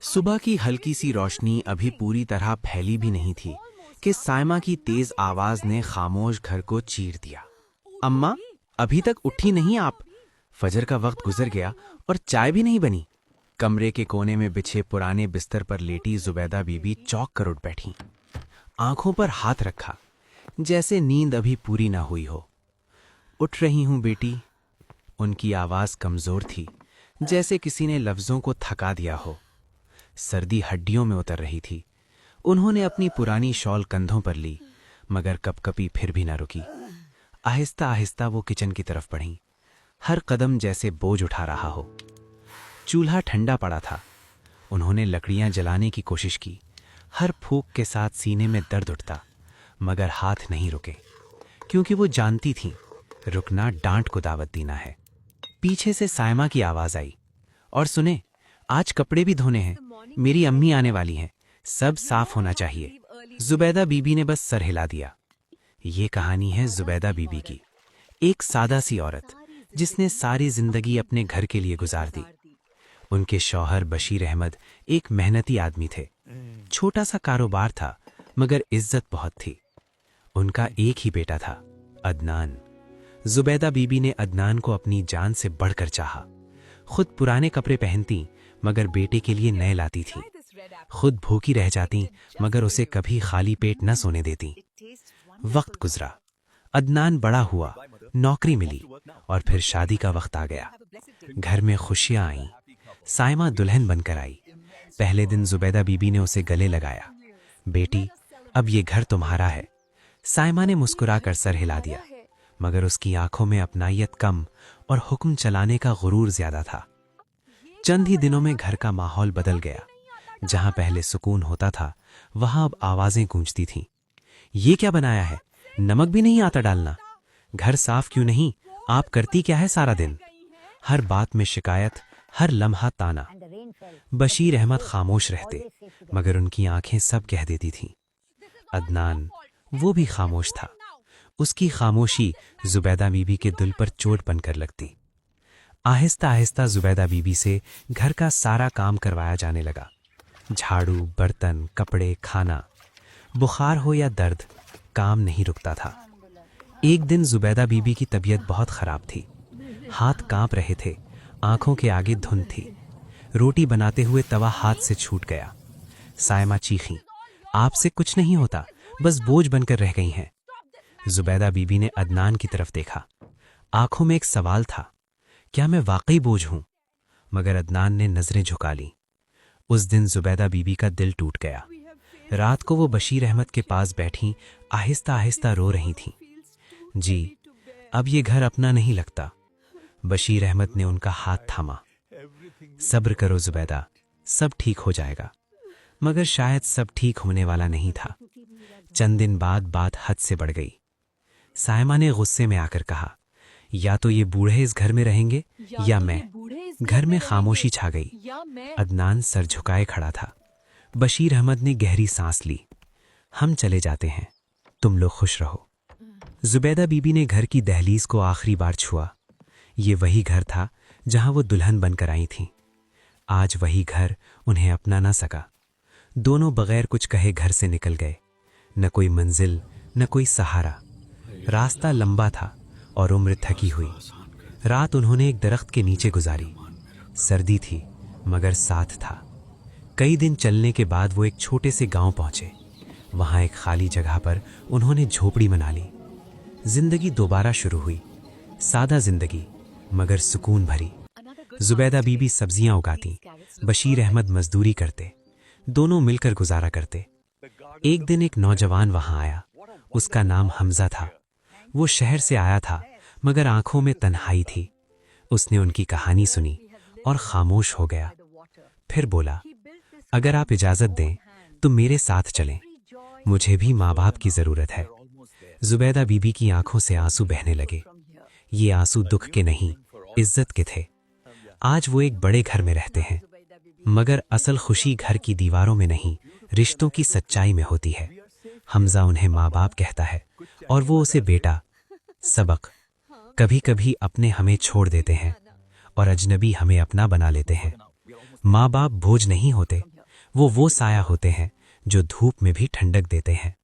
सुबह की हल्की सी रोशनी अभी पूरी तरह फैली भी नहीं थी कि साइमा की तेज आवाज ने खामोश घर को चीर दिया। अम्मा, अभी तक उठी नहीं आप? फजर का वक्त गुजर गया और चाय भी नहीं बनी। कमरे के कोने में बिछे पुराने बिस्तर पर लेटी जुबैदा बीबी चौंक कर उठ बैठी, आंखों पर हाथ रखा, जैसे नींद अभी पूरी ना हुई हो। उठ रही हूं बेटी। उनकी आवाज कमजोर थी, जैसे किसी ने लफ्जों को थका दिया हो। सर्दी हड्डियों में उतर रही थी। उन्होंने अपनी पुरानी शॉल कंधों पर ली, मगर कपकपी फिर भी न रुकी। आहिस्ता आहिस्ता वो किचन की तरफ बढ़ी, हर कदम जैसे बोझ उठा रहा हो। चूल्हा ठंडा पड़ा था। उन्होंने लकड़ियां जलाने की कोशिश की। हर फूंक के साथ सीने में दर्द उठता, मगर हाथ नहीं रुके, क्योंकि वो जानती थीं रुकना डांट को दावत देना है। पीछे से साइमा की आवाज आई, और सुने, आज कपड़े भी धोने हैं, मेरी अम्मी आने वाली हैं, सब साफ होना चाहिए। जुबैदा बीबी ने बस सर हिला दिया। ये कहानी है जुबैदा बीबी की, एक सादा सी औरत जिसने सारी जिंदगी अपने घर के लिए गुजार दी। उनके शौहर बशीर अहमद एक मेहनती आदमी थे। छोटा सा कारोबार था, मगर इज्जत बहुत थी। उनका एक ही बेटा था, अदनान। जुबैदा बीबी ने अदनान को अपनी जान से बढ़कर चाहा। खुद पुराने कपड़े पहनती, मगर बेटे के लिए नए लाती थी। खुद भूखी रह जाती, मगर उसे कभी खाली पेट न सोने देती। वक्त गुजरा, अदनान बड़ा हुआ, नौकरी मिली, और फिर शादी का वक्त आ गया। घर में खुशियां आईं। साइमा दुल्हन बनकर आई। पहले दिन जुबैदा बीबी ने उसे गले लगाया। बेटी, अब ये घर तुम्हारा है। साइमा ने मुस्कुराकर सर हिला दिया, मगर उसकी आंखों में अपनायत कम और हुक्म चलाने का गुरूर ज्यादा था। चंद ही दिनों में घर का माहौल बदल गया। जहां पहले सुकून होता था, वहां अब आवाजें गूंजती थीं। ये क्या बनाया है? नमक भी नहीं आता डालना। घर साफ क्यों नहीं? आप करती क्या है सारा दिन? हर बात में शिकायत, हर लम्हा ताना। बशीर अहमद खामोश रहते, मगर उनकी आंखें सब कह देती थीं। अदनान, वो भी खामोश था। उसकी खामोशी जुबैदा बीबी के दिल पर चोट बनकर लगती। आहिस्ता आहिस्ता जुबैदा बीबी से घर का सारा काम करवाया जाने लगा। झाड़ू, बर्तन, कपड़े, खाना। बुखार हो या दर्द, काम नहीं रुकता था। एक दिन जुबैदा बीबी की तबीयत बहुत खराब थी। हाथ कांप रहे थे, आंखों के आगे धुंध थी। रोटी बनाते हुए तवा हाथ से छूट गया। साइमा चीखी, आपसे कुछ नहीं होता, बस बोझ बनकर रह गई हैं। जुबैदा बीबी ने अदनान की तरफ देखा। आंखों में एक सवाल था, क्या मैं वाकई बोझ हूं? मगर अदनान ने नजरें झुका ली। उस दिन जुबैदा बीबी का दिल टूट गया। रात को वो बशीर अहमद के पास बैठी आहिस्ता आहिस्ता रो रही थीं। जी, अब ये घर अपना नहीं लगता। बशीर अहमद ने उनका हाथ थामा। सब्र करो जुबैदा, सब ठीक हो जाएगा। मगर शायद सब ठीक होने वाला नहीं था। चंद दिन बाद बात हद से बढ़ गई। साइमा ने गुस्से में आकर कहा, या तो ये बूढ़े इस घर में रहेंगे या मैं। घर में खामोशी छा गई। अदनान सर झुकाए खड़ा था। बशीर अहमद ने गहरी सांस ली। हम चले जाते हैं, तुम लोग खुश रहो। जुबैदा बीबी ने घर की दहलीज को आखिरी बार छुआ। ये वही घर था जहां वो दुल्हन बनकर आई थीं। आज वही घर उन्हें अपना ना सका। दोनों बगैर कुछ कहे घर से निकल गए। न कोई मंजिल, न कोई सहारा। रास्ता लंबा था और उम्र थकी हुई। रात उन्होंने एक दरख्त के नीचे गुजारी। सर्दी थी, मगर साथ था। कई दिन चलने के बाद वो एक छोटे से गांव पहुंचे। वहां एक खाली जगह पर उन्होंने झोपड़ी बना ली। जिंदगी दोबारा शुरू हुई। सादा जिंदगी, मगर सुकून भरी। जुबैदा बीबी सब्जियां उगाती, बशीर अहमद मजदूरी करते। दोनों मिलकर गुजारा करते। एक दिन एक नौजवान वहां आया। उसका नाम हमजा था। वो शहर से आया था, मगर आंखों में तन्हाई थी। उसने उनकी कहानी सुनी और खामोश हो गया। फिर बोला, अगर आप इजाजत दें तो मेरे साथ चलें। मुझे भी माँ बाप की जरूरत है। जुबैदा बीबी की आंखों से आंसू बहने लगे। ये आंसू दुख के नहीं, इज्जत के थे। आज वो एक बड़े घर में रहते हैं, मगर असल खुशी घर की दीवारों में नहीं, रिश्तों की सच्चाई में होती है। हमजा उन्हें माँ बाप कहता है और वो उसे बेटा। सबक, कभी कभी अपने हमें छोड़ देते हैं और अजनबी हमें अपना बना लेते हैं। माँ बाप बोझ नहीं होते, वो साया होते हैं जो धूप में भी ठंडक देते हैं।